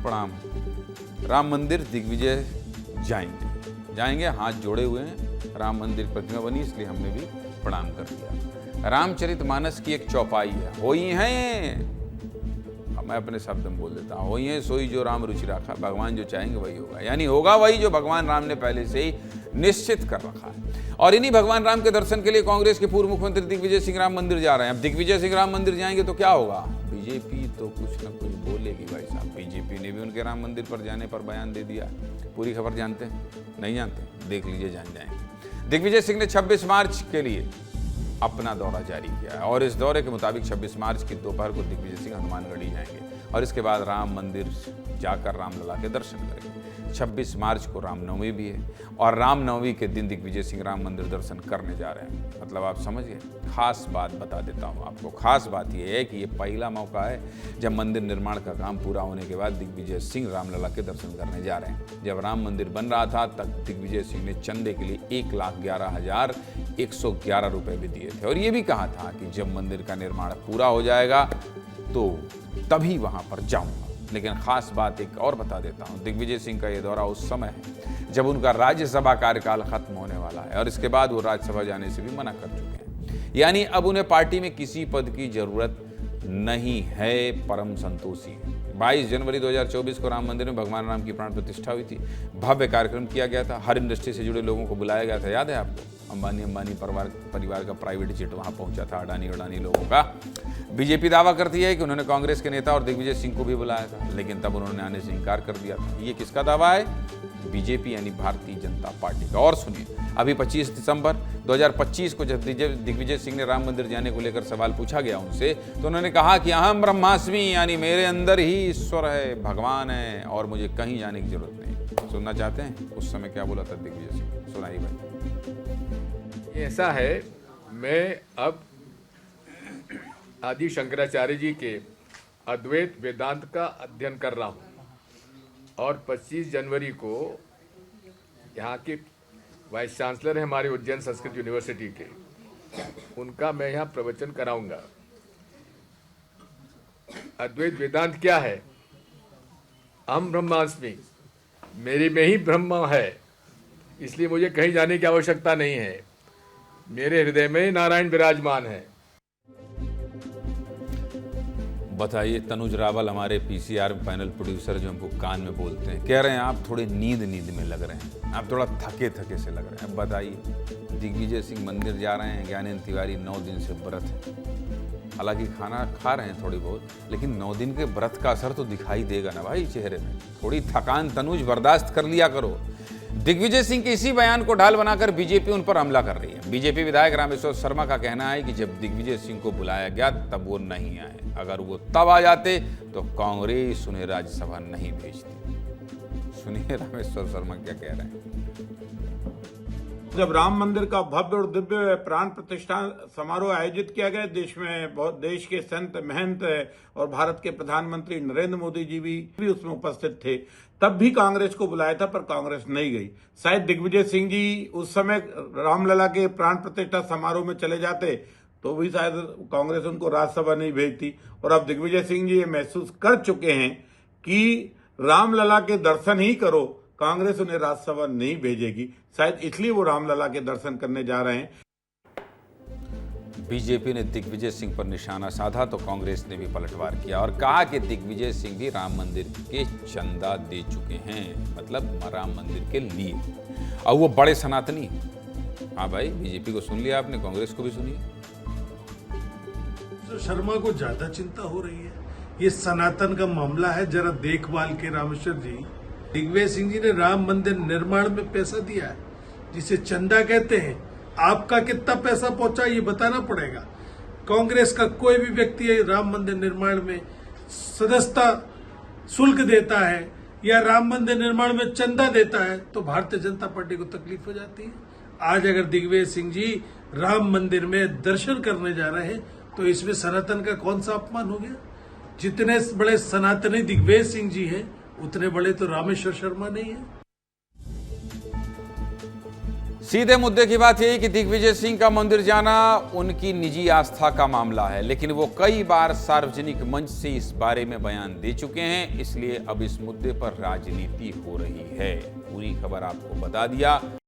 प्रणाम। राम मंदिर दिग्विजय जाएंगे, हाथ जोड़े हुए हैं। राम मंदिर प्रतिमा बनी, इसलिए हमने भी प्रणाम कर दिया। रामचरितमानस की एक चौपाई है, होई हैं, मैं अपने शब्द में बोल देता हूँ, होई हैं सोई जो राम रुचि रखा। भगवान जो चाहेंगे वही होगा, यानी होगा वही जो भगवान राम ने पहले से ही निश्चित कर रखा है। और इन्हीं भगवान राम के दर्शन के लिए कांग्रेस के पूर्व मुख्यमंत्री दिग्विजय सिंह राम मंदिर जा रहे हैं। अब दिग्विजय सिंह राम मंदिर जाएंगे तो क्या होगा? बीजेपी तो कुछ ना कुछ बोलेगी भाई साहब। बीजेपी ने भी उनके राम मंदिर पर जाने पर बयान दे दिया। पूरी खबर जानते हैं? नहीं जानते? देख लीजिए, जान जाएंगे। दिग्विजय सिंह ने 26 मार्च के लिए अपना दौरा जारी किया है और इस दौरे के मुताबिक 26 मार्च की दोपहर को दिग्विजय सिंह हनुमानगढ़ी जाएंगे और इसके बाद राम मंदिर जाकर रामलला के दर्शन करेंगे। 26 मार्च को रामनवमी भी है और रामनवमी के दिन दिग्विजय सिंह राम मंदिर दर्शन करने जा रहे हैं। मतलब आप समझ गए। खास बात बता देता हूँ आपको। खास बात यह है कि ये पहला मौका है जब मंदिर निर्माण का काम पूरा होने के बाद दिग्विजय सिंह रामलला के दर्शन करने जा रहे हैं। जब राम मंदिर बन रहा था तब दिग्विजय सिंह ने चंदे के लिए 1,11,111 रुपये भी दिए थे और ये भी कहा था कि जब मंदिर का निर्माण पूरा हो जाएगा तो तभी वहां पर जाऊंगा। लेकिन खास बात एक और बता देता हूं, दिग्विजय सिंह का ये दौरा उस समय है जब उनका राज्यसभा कार्यकाल खत्म होने वाला है और इसके बाद वो राज्यसभा जाने से भी मना कर चुके हैं। यानी अब उन्हें पार्टी में किसी पद की जरूरत नहीं है, परम संतोषी है। 22 जनवरी 2024 को राम मंदिर में भगवान राम की प्राण प्रतिष्ठा हुई थी। भव्य कार्यक्रम किया गया था, हर इंडस्ट्री से जुड़े लोगों को बुलाया गया था। याद है आपको? अंबानी परिवार का प्राइवेट जेट वहां पहुंचा था, अडानी लोगों का। बीजेपी दावा करती है कि उन्होंने कांग्रेस के नेता और दिग्विजय सिंह को भी बुलाया था, लेकिन तब उन्होंने आने से इनकार कर दिया था। ये किसका दावा है? बीजेपी यानी भारतीय जनता पार्टी का। और सुनिए, अभी 25 दिसंबर 2025 को जब दिग्विजय सिंह ने राम मंदिर जाने को लेकर सवाल पूछा गया उनसे, तो उन्होंने कहा कि अहम ब्रह्मास्मि, यानी मेरे अंदर ही ईश्वर है, भगवान है और मुझे कहीं जाने की जरूरत नहीं। सुनना चाहते हैं उस समय क्या बोला था दिग्विजय सिंह? सुनाइए भाई। ऐसा है, मैं अब आदि शंकराचार्य जी के अद्वैत वेदांत का अध्ययन कर रहा हूँ और 25 जनवरी को यहाँ के वाइस चांसलर हैं हमारे उज्जैन संस्कृत यूनिवर्सिटी के, उनका मैं यहाँ प्रवचन कराऊंगा। अद्वैत वेदांत क्या है? अहम ब्रह्मास्मि, मेरे में ही ब्रह्म है, इसलिए मुझे कहीं जाने की आवश्यकता नहीं है। मेरे हृदय में नारायण विराजमान है। बताइए, तनुज रावल हमारे पीसीआर पैनल प्रोड्यूसर जो हमको कान में बोलते हैं, कह रहे हैं आप थोड़े नींद में लग रहे हैं, आप थोड़ा थके से लग रहे हैं। अब बताइए, दिग्विजय सिंह मंदिर जा रहे हैं, ज्ञानेंद्र तिवारी 9 दिन से व्रत है। हालांकि खाना खा रहे हैं थोड़ी बहुत, लेकिन 9 दिन के व्रत का असर तो दिखाई देगा ना भाई चेहरे में। थोड़ी थकान तनुज बर्दाश्त कर लिया करो। दिग्विजय सिंह के इसी बयान को ढाल बनाकर बीजेपी उन पर हमला कर रही है। बीजेपी विधायक रामेश्वर शर्मा का कहना है कि जब दिग्विजय सिंह को बुलाया गया तब वो नहीं आए, अगर वो तब आ जाते तो कांग्रेस उन्हें राज्यसभा नहीं भेजती। सुनिए रामेश्वर शर्मा क्या कह रहे हैं। जब राम मंदिर का भव्य और दिव्य प्राण प्रतिष्ठा समारोह आयोजित किया गया, देश के संत महंत और भारत के प्रधानमंत्री नरेंद्र मोदी जी भी उसमें उपस्थित थे, तब भी कांग्रेस को बुलाया था पर कांग्रेस नहीं गई। शायद दिग्विजय सिंह जी उस समय रामलला के प्राण प्रतिष्ठा समारोह में चले जाते तो भी शायद कांग्रेस उनको राज्यसभा नहीं भेजती। और अब दिग्विजय सिंह जी ये महसूस कर चुके हैं कि रामलला के दर्शन ही करो, कांग्रेस उन्हें राज्यसभा नहीं भेजेगी। शायद इसलिए वो रामलला के दर्शन करने जा रहे हैं। बीजेपी ने दिग्विजय सिंह पर निशाना साधा तो कांग्रेस ने भी पलटवार किया और कहा कि दिग्विजय सिंह भी राम मंदिर के चंदा दे चुके हैं, मतलब राम मंदिर के लिए, और वो बड़े सनातनी। हाँ भाई, बीजेपी को सुन लिया आपने, कांग्रेस को भी सुनिए। तो शर्मा को ज्यादा चिंता हो रही है, ये सनातन का मामला है, जरा देखभाल के रामेश्वर जी। दिग्विजय सिंह जी ने राम मंदिर निर्माण में पैसा दिया है, जिसे चंदा कहते हैं। आपका कितना पैसा पहुंचा ये बताना पड़ेगा। कांग्रेस का कोई भी व्यक्ति राम मंदिर निर्माण में सदस्यता शुल्क देता है या राम मंदिर निर्माण में चंदा देता है तो भारतीय जनता पार्टी को तकलीफ हो जाती है। आज अगर दिग्विजय सिंह जी राम मंदिर में दर्शन करने जा रहे हैं तो इसमें सनातन का कौन सा अपमान हो गया? जितने बड़े सनातनी दिग्विजय सिंह जी हैं उतने बड़े तो रामेश्वर शर्मा नहीं है। सीधे मुद्दे की बात यही कि दिग्विजय सिंह का मंदिर जाना उनकी निजी आस्था का मामला है, लेकिन वो कई बार सार्वजनिक मंच से इस बारे में बयान दे चुके हैं, इसलिए अब इस मुद्दे पर राजनीति हो रही है। पूरी खबर आपको बता दिया।